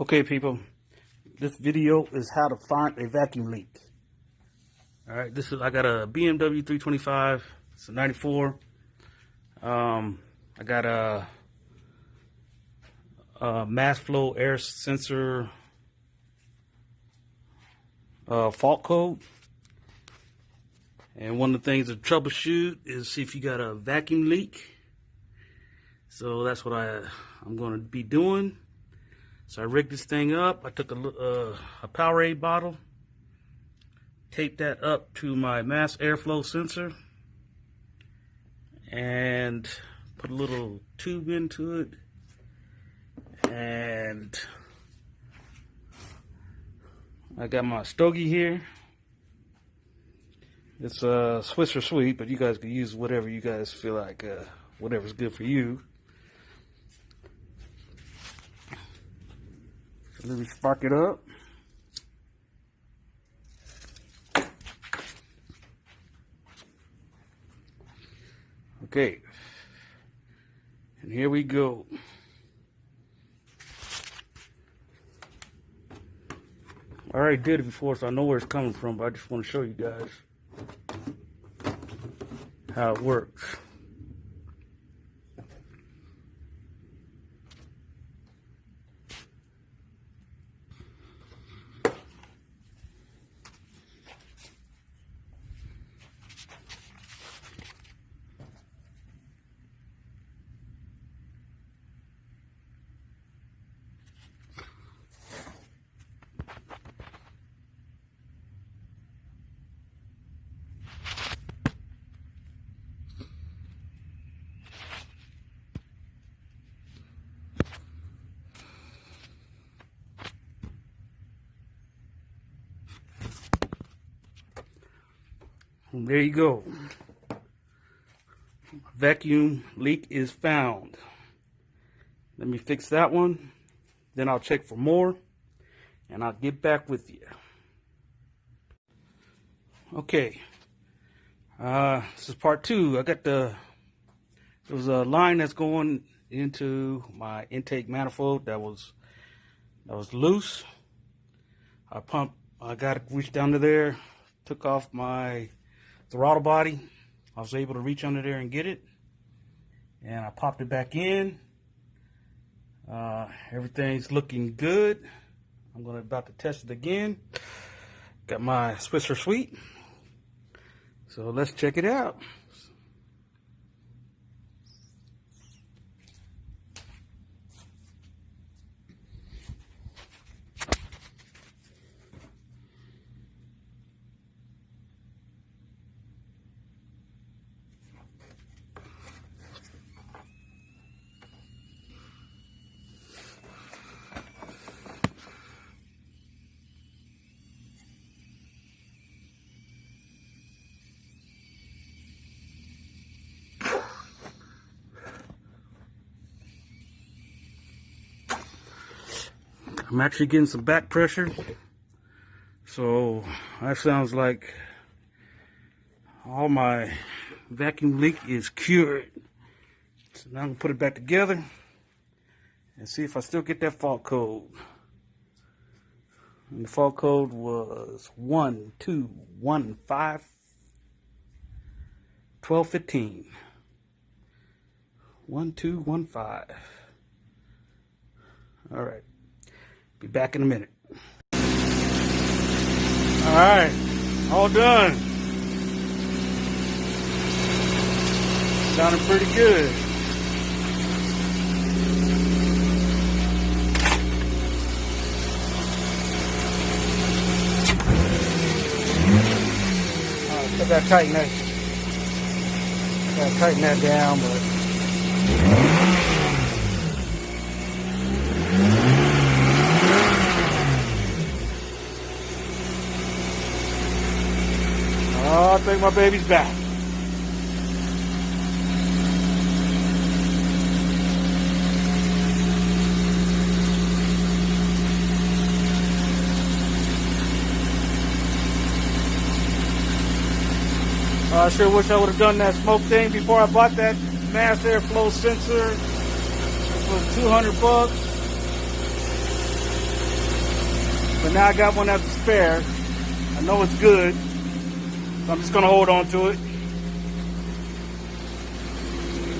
Okay, people, this video is how to find a vacuum leak. All right, I got a BMW 325. It's a 94. I got a mass flow air sensor fault code. And one of the things to troubleshoot is see if you got a vacuum leak. So that's what I'm going to be doing. So I rigged this thing up. I took a Powerade bottle, taped that up to my mass airflow sensor, and put a little tube into it. And I got my stogie here. It's a Swiss or Sweet, but you guys can use whatever you guys feel like, whatever's good for you. Let me spark it up. Okay, and here we go. I already did it before, so I know where it's coming from, but I just want to show you guys how it works. And there you go. Vacuum leak is found. Let me fix that one. Then I'll check for more, and I'll get back with you. Okay. This is part two. I got there was a line that's going into my intake manifold that was loose. I got to reach down to there, took off my throttle body. I was able to reach under there and get it, and I popped it back in. Everything's looking good. I'm about to test it again. Got my Swiss or Sweet, so let's check it out. I'm actually getting some back pressure, so that sounds like all my vacuum leak is cured. So now I'm gonna put it back together and see if I still get that fault code. And the fault code was 1215. 1215. All right. Be back in a minute. All right, all done. Sounding pretty good. All right, so I gotta tighten that down, but. Oh, I think my baby's back. I sure wish I would have done that smoke thing before I bought that mass airflow sensor. It was $200. But now I got one as a spare. I know it's good. So I'm just gonna hold on to it.